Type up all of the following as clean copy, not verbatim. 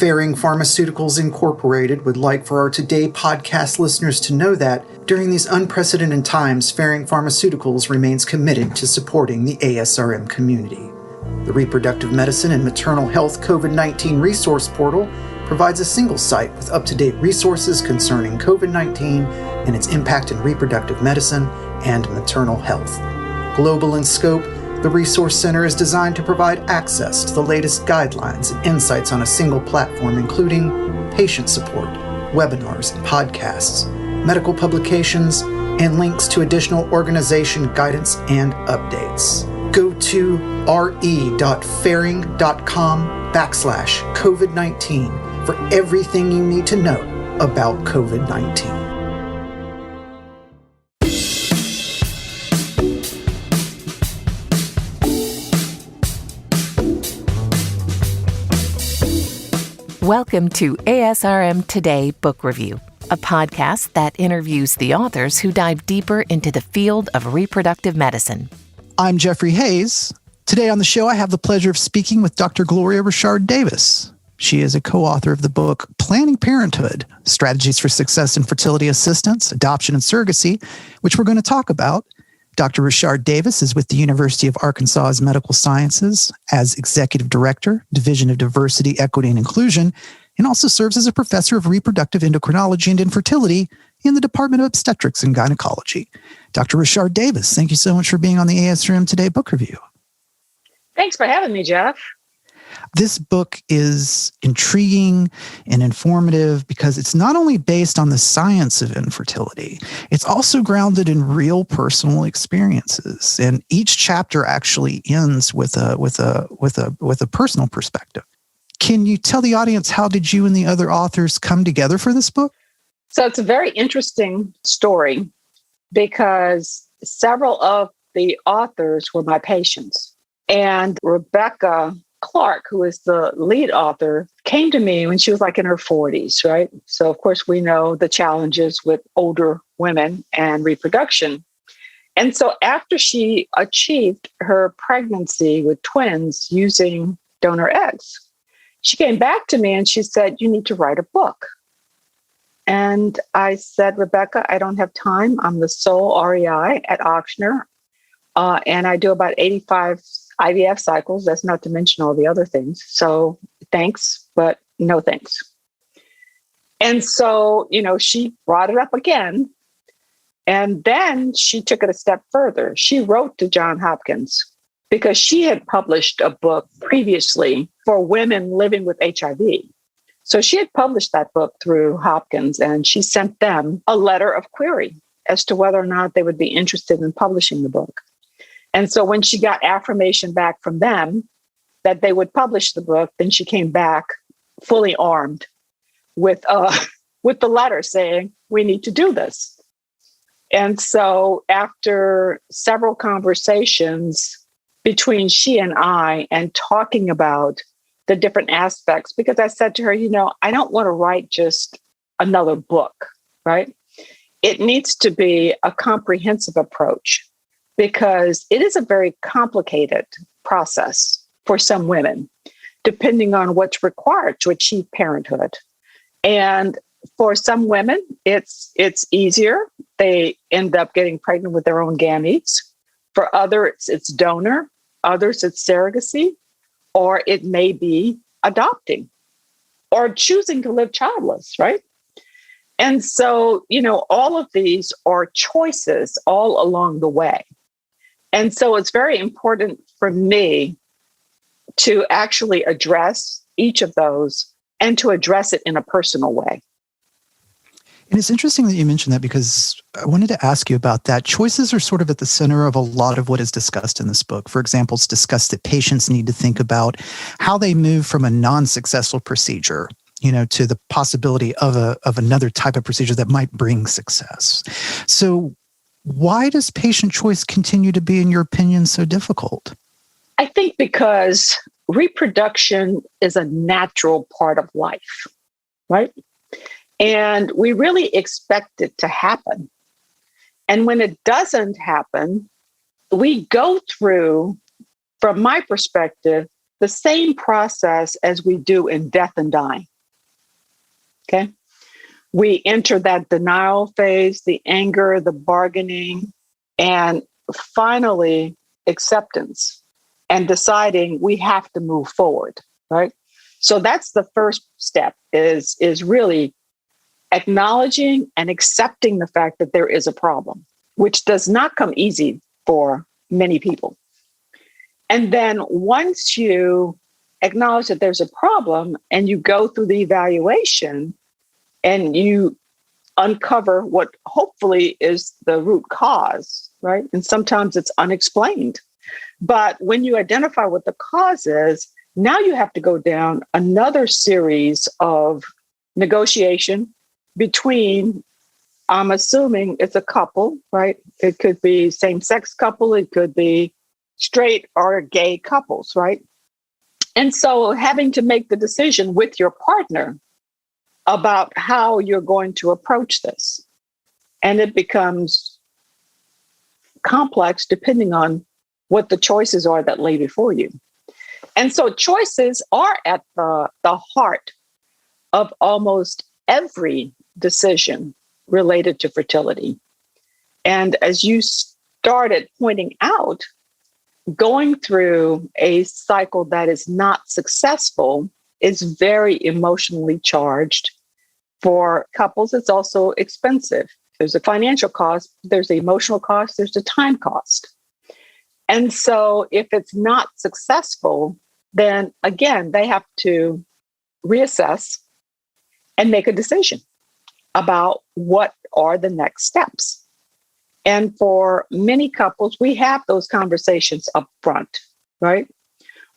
Ferring Pharmaceuticals Incorporated would like for our Today podcast listeners to know that during these unprecedented times, Ferring Pharmaceuticals remains committed to supporting the ASRM community. The Reproductive Medicine and Maternal Health COVID-19 Resource Portal provides a single site with up-to-date resources concerning COVID-19 and its impact in reproductive medicine and maternal health. Global in scope, the Resource Center is designed to provide access to the latest guidelines and insights on a single platform, including patient support, webinars and podcasts, medical publications, and links to additional organization guidance and updates. Go to re.ferring.com/COVID-19 for everything you need to know about COVID-19. Welcome to ASRM Today Book Review, a podcast that interviews the authors who dive deeper into the field of reproductive medicine. I'm Jeffrey Hayes. Today on the show, I have the pleasure of speaking with Dr. Gloria Richard-Davis. She is a co-author of the book Planning Parenthood, Strategies for Success in Fertility Assistance, Adoption and Surrogacy, which we're going to talk about. Dr. Richard-Davis is with the University of Arkansas's Medical Sciences as Executive Director, Division of Diversity, Equity, and Inclusion, and also serves as a professor of reproductive endocrinology and infertility in the Department of Obstetrics and Gynecology. Dr. Richard-Davis, thank you so much for being on the ASRM Today Book Review. Thanks for having me, Jeff. This book is intriguing and informative because it's not only based on the science of infertility, it's also grounded in real personal experiences. And each chapter actually ends with a personal perspective. Can you tell the audience, how did you and the other authors come together for this book? So it's a very interesting story because several of the authors were my patients. And Rebecca Clark, who is the lead author, came to me when she was like in her 40s, right? So, of course, we know the challenges with older women and reproduction. And so after she achieved her pregnancy with twins using donor eggs, she came back to me and she said, "You need to write a book." And I said, "Rebecca, I don't have time. I'm the sole REI at Ochsner, and I do about 85 IVF cycles. That's not to mention all the other things. So thanks, but no thanks." And so, she brought it up again. And then she took it a step further. She wrote to Johns Hopkins because she had published a book previously for women living with HIV. So she had published that book through Hopkins, and she sent them a letter of query as to whether or not they would be interested in publishing the book. And so when she got affirmation back from them that they would publish the book, then she came back fully armed with the letter saying, "We need to do this." And so after several conversations between she and I and talking about the different aspects, because I said to her, I don't want to write just another book, right? It needs to be a comprehensive approach, because it is a very complicated process for some women, depending on what's required to achieve parenthood. And for some women, it's easier. They end up getting pregnant with their own gametes. For others, it's donor. Others, it's surrogacy. Or it may be adopting or choosing to live childless, right? And so, all of these are choices all along the way. And so it's very important for me to actually address each of those and to address it in a personal way. And it's interesting that you mentioned that, because I wanted to ask you about that. Choices are sort of at the center of a lot of what is discussed in this book. For example, it's discussed that patients need to think about how they move from a non-successful procedure, to the possibility of another type of procedure that might bring success. So why does patient choice continue to be, in your opinion, so difficult? I think because reproduction is a natural part of life, right? And we really expect it to happen. And when it doesn't happen, we go through, from my perspective, the same process as we do in death and dying. Okay. We enter that denial phase, the anger, the bargaining, and finally acceptance and deciding we have to move forward, right? So that's the first step is really acknowledging and accepting the fact that there is a problem, which does not come easy for many people. And then once you acknowledge that there's a problem and you go through the evaluation and you uncover what hopefully is the root cause, right? And sometimes it's unexplained. But when you identify what the cause is, now you have to go down another series of negotiation between, I'm assuming it's a couple, right? It could be same-sex couple, it could be straight or gay couples, right? And so having to make the decision with your partner about how you're going to approach this. And it becomes complex depending on what the choices are that lay before you. And so choices are at the heart of almost every decision related to fertility. And as you started pointing out, going through a cycle that is not successful is very emotionally charged. For couples, it's also expensive. There's a financial cost, there's the emotional cost, there's the time cost. And so if it's not successful, then again, they have to reassess and make a decision about what are the next steps. And for many couples, we have those conversations up front, right?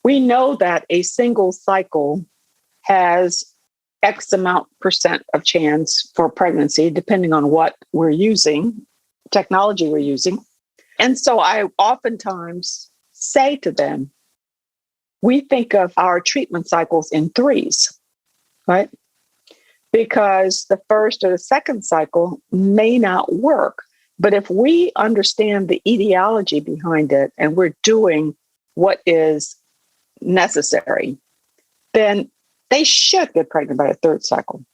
We know that a single cycle has X amount % of chance for pregnancy, depending on what we're using, technology we're using. And so I oftentimes say to them, we think of our treatment cycles in threes, right? Because the first or the second cycle may not work. But if we understand the etiology behind it and we're doing what is necessary, then they should get pregnant by the third cycle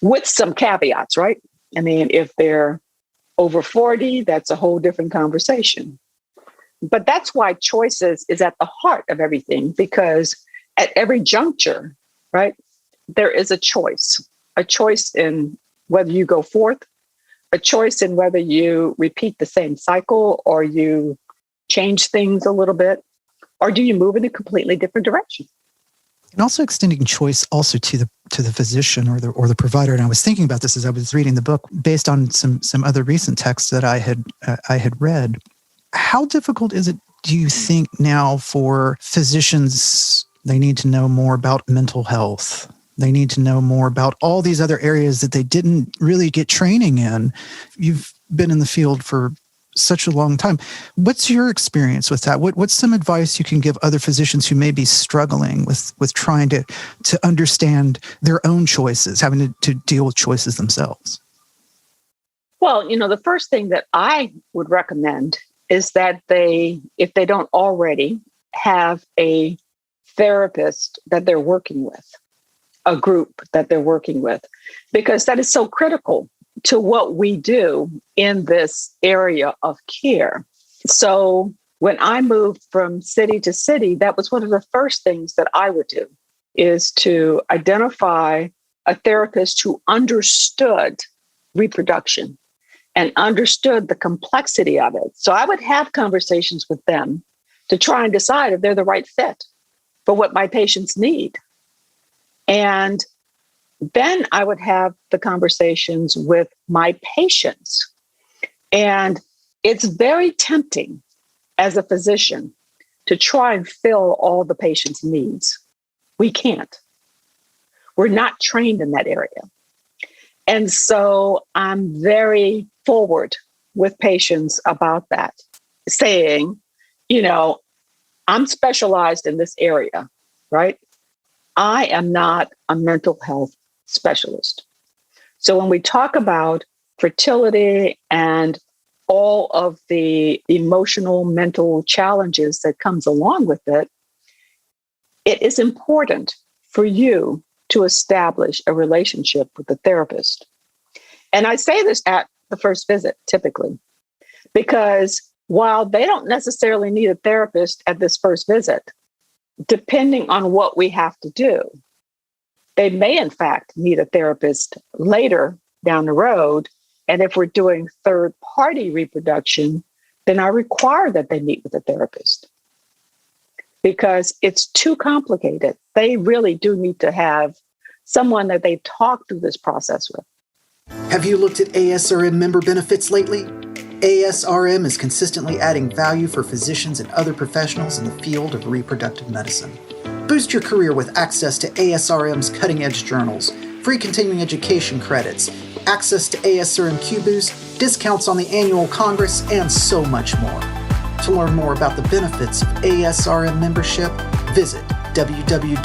with some caveats, right? I mean, if they're over 40, that's a whole different conversation. But that's why choices is at the heart of everything, because at every juncture, right, there is a choice in whether you go forth, a choice in whether you repeat the same cycle or you change things a little bit, or do you move in a completely different direction? And also extending choice also to the physician or the provider. And I was thinking about this as I was reading the book, based on some other recent texts that I had read. How difficult is it, do you think, now for physicians? They need to know more about mental health. They need to know more about all these other areas that they didn't really get training in. You've been in the field for such a long time. What's your experience with that? What's some advice you can give other physicians who may be struggling with trying to understand their own choices, having to deal with choices themselves? Well, the first thing that I would recommend is that if they don't already, have a therapist that they're working with, a group that they're working with, because that is so critical to what we do in this area of care. So when I moved from city to city, that was one of the first things that I would do, is to identify a therapist who understood reproduction and understood the complexity of it. So I would have conversations with them to try and decide if they're the right fit for what my patients need. And then I would have the conversations with my patients. And it's very tempting as a physician to try and fill all the patient's needs. We can't. We're not trained in that area. And so I'm very forward with patients about that, saying, I'm specialized in this area, right? I am not a mental health specialist. So when we talk about fertility and all of the emotional, mental challenges that comes along with it, it is important for you to establish a relationship with the therapist. And I say this at the first visit, typically, because while they don't necessarily need a therapist at this first visit, depending on what we have to do, they may, in fact, need a therapist later down the road. And if we're doing third-party reproduction, then I require that they meet with a therapist because it's too complicated. They really do need to have someone that they talk through this process with. Have you looked at ASRM member benefits lately? ASRM is consistently adding value for physicians and other professionals in the field of reproductive medicine. Boost your career with access to ASRM's cutting-edge journals, free continuing education credits, access to ASRM QBoost, discounts on the annual Congress, and so much more. To learn more about the benefits of ASRM membership, visit www.asrm.org.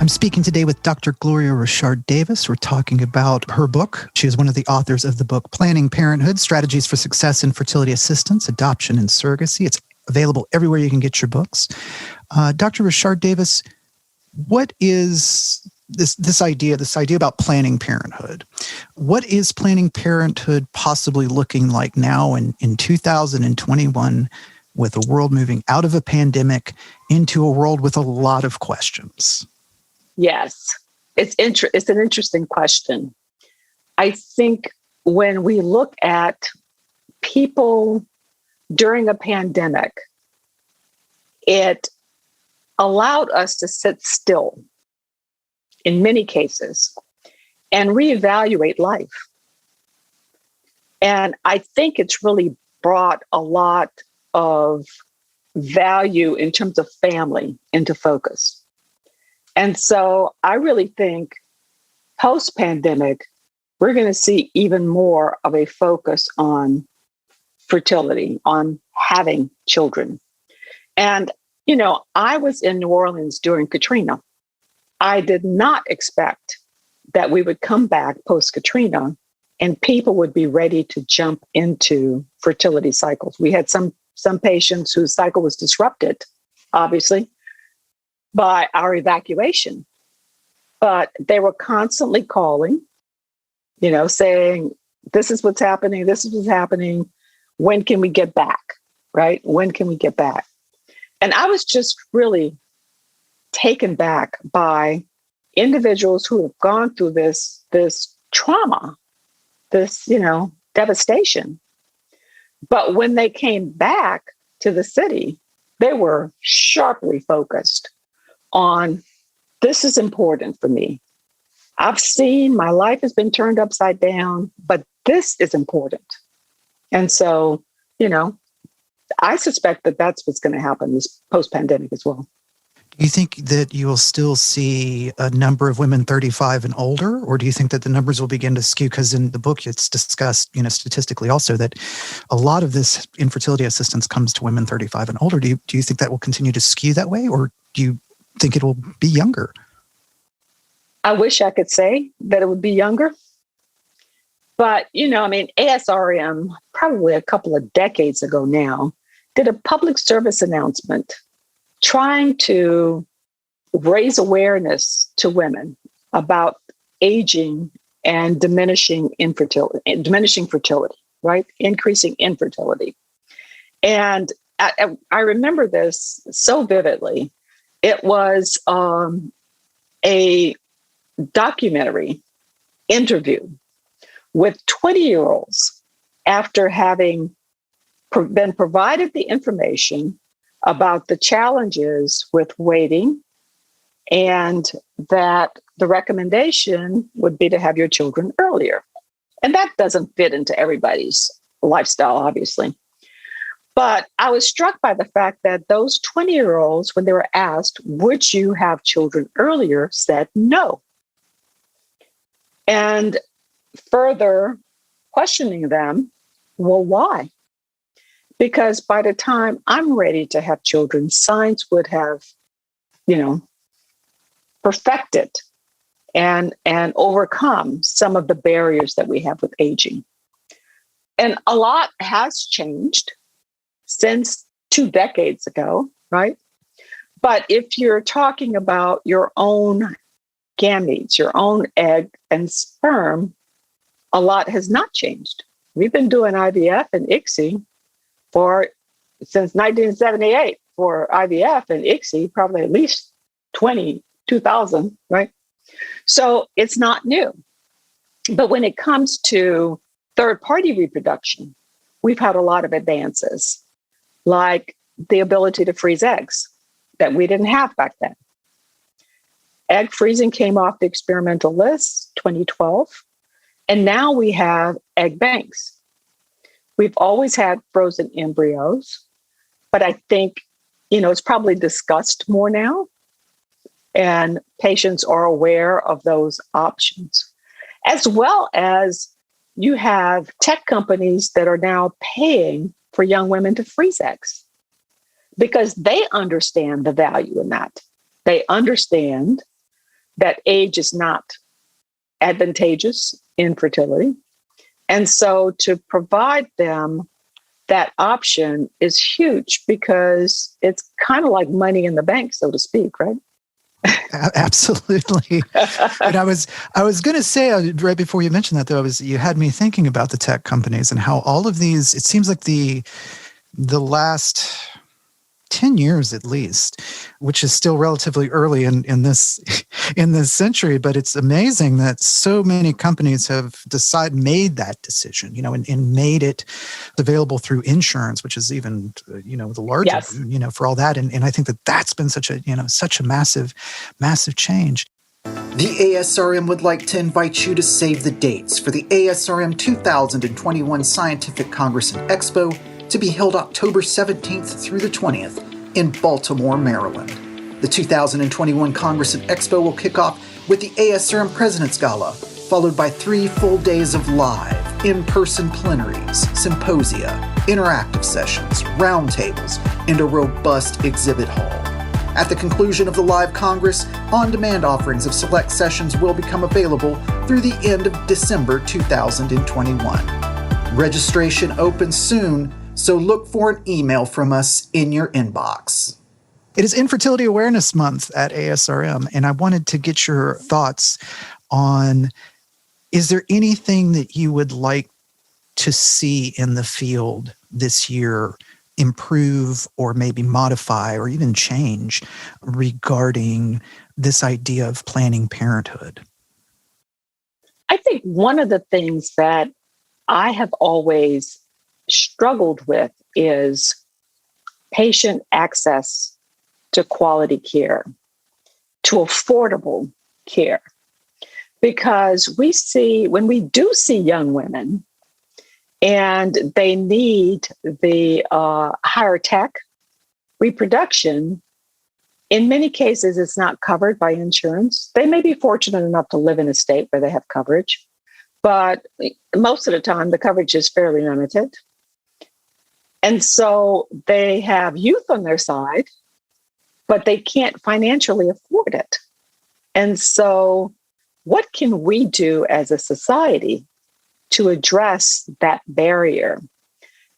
I'm speaking today with Dr. Gloria Richard-Davis. We're talking about her book. She is one of the authors of the book Planning Parenthood, Strategies for Success in Fertility Assistance, Adoption and Surrogacy. It's available everywhere you can get your books. Dr. Richard-Davis, what is this idea about planning parenthood? What is planning parenthood possibly looking like now in 2021 with the world moving out of a pandemic into a world with a lot of questions? Yes, it's an interesting question. I think when we look at people during a pandemic, it allowed us to sit still in many cases and reevaluate life. And I think it's really brought a lot of value in terms of family into focus. And so I really think post-pandemic, we're going to see even more of a focus on fertility, on having children. And, I was in New Orleans during Katrina. I did not expect that we would come back post-Katrina and people would be ready to jump into fertility cycles. We had some patients whose cycle was disrupted, obviously, by our evacuation. But they were constantly calling, saying, this is what's happening. This is what's happening. When can we get back? Right? When can we get back? And I was just really taken back by individuals who have gone through this trauma, this, devastation. But when they came back to the city, they were sharply focused on, this is important for me. I've seen my life has been turned upside down, but this is important. And so, I suspect that that's what's going to happen this post-pandemic as well. Do you think that you will still see a number of women 35 and older, or do you think that the numbers will begin to skew? Because in the book, it's discussed, statistically also that a lot of this infertility assistance comes to women 35 and older. Do you think that will continue to skew that way, or do you think it will be younger? I wish I could say that it would be younger. But, ASRM, probably a couple of decades ago now, did a public service announcement trying to raise awareness to women about aging and diminishing fertility, right? Increasing infertility. And I remember this so vividly. It was a documentary interview with 20-year-olds after having been provided the information about the challenges with waiting and that the recommendation would be to have your children earlier. And that doesn't fit into everybody's lifestyle, obviously. But I was struck by the fact that those 20-year-olds, when they were asked, would you have children earlier, said no. And further questioning them, well, why? Because by the time I'm ready to have children, science would have, perfected and overcome some of the barriers that we have with aging. And a lot has changed since 2 decades ago. right? But if you're talking about your own gametes, your own egg and sperm, a lot has not changed. We've been doing IVF and ICSI since 1978 for IVF and ICSI, probably at least 2000, right? So it's not new. But when it comes to third-party reproduction, we've had a lot of advances, like the ability to freeze eggs that we didn't have back then. Egg freezing came off the experimental list 2012, and now we have egg banks. We've always had frozen embryos, but I think, it's probably discussed more now, and patients are aware of those options, as well as you have tech companies that are now paying for young women to freeze eggs because they understand the value in that. They understand that age is not advantageous in fertility. And so to provide them that option is huge because it's kind of like money in the bank, so to speak, right? Absolutely. And I was going to say right before you mentioned that, though, you had me thinking about the tech companies and how all of these, it seems like the last 10 years at least, which is still relatively early in this century, but it's amazing that so many companies have made that decision, and made it available through insurance, which is even, the larger, yes. For all that. And I think that's been such a massive, massive change. The ASRM would like to invite you to save the dates for the ASRM 2021 Scientific Congress and Expo to be held October 17th through the 20th in Baltimore, Maryland. The 2021 Congress and Expo will kick off with the ASRM President's Gala, followed by 3 full days of live, in-person plenaries, symposia, interactive sessions, roundtables, and a robust exhibit hall. At the conclusion of the live Congress, on-demand offerings of select sessions will become available through the end of December 2021. Registration opens soon, so look for an email from us in your inbox. It is Infertility Awareness Month at ASRM, and I wanted to get your thoughts on, is there anything that you would like to see in the field this year improve or maybe modify or even change regarding this idea of planning parenthood? I think one of the things that I have always struggled with is patient access to quality care, to affordable care. Because when we do see young women and they need the higher tech reproduction, in many cases, it's not covered by insurance. They may be fortunate enough to live in a state where they have coverage, but most of the time, the coverage is fairly limited. And so they have youth on their side, but they can't financially afford it. And so what can we do as a society to address that barrier,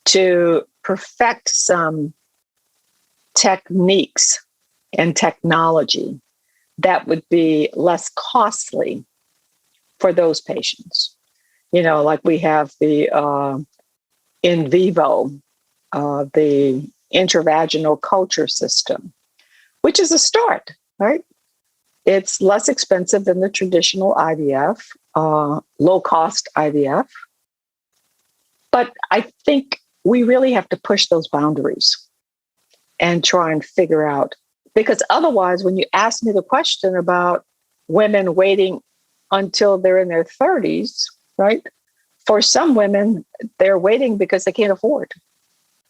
to perfect some techniques and technology that would be less costly for those patients? Like we have the in vivo, the intravaginal culture system, which is a start, right? It's less expensive than the traditional IVF, low-cost IVF. But I think we really have to push those boundaries and try and figure out, because otherwise, when you ask me the question about women waiting until they're in their 30s, right? For some women, they're waiting because they can't afford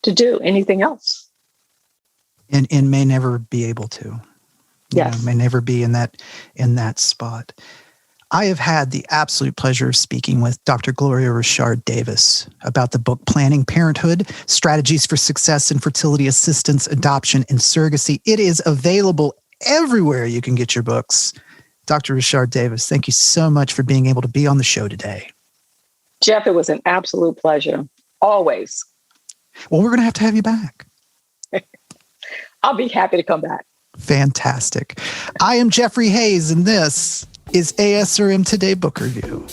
to do anything else. And may never be able to. Yes. May never be in that spot. I have had the absolute pleasure of speaking with Dr. Gloria Richard-Davis about the book Planning Parenthood, Strategies for Success in Fertility Assistance, Adoption, and Surrogacy. It is available everywhere you can get your books. Dr. Richard-Davis, thank you so much for being able to be on the show today. Jeff, it was an absolute pleasure. Always. Well, we're going to have you back. I'll be happy to come back. Fantastic. I am Jeffrey Hayes, and this is ASRM Today Book Review.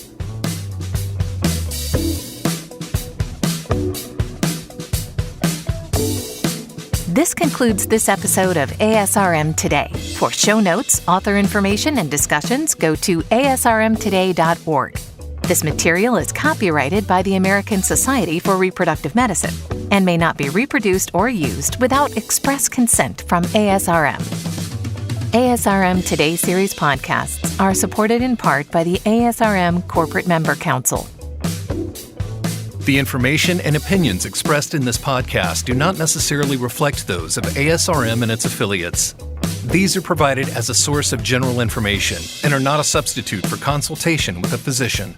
This concludes this episode of ASRM Today. For show notes, author information, and discussions, go to asrmtoday.org. This material is copyrighted by the American Society for Reproductive Medicine and may not be reproduced or used without express consent from ASRM. ASRM Today series podcasts are supported in part by the ASRM Corporate Member Council. The information and opinions expressed in this podcast do not necessarily reflect those of ASRM and its affiliates. These are provided as a source of general information and are not a substitute for consultation with a physician.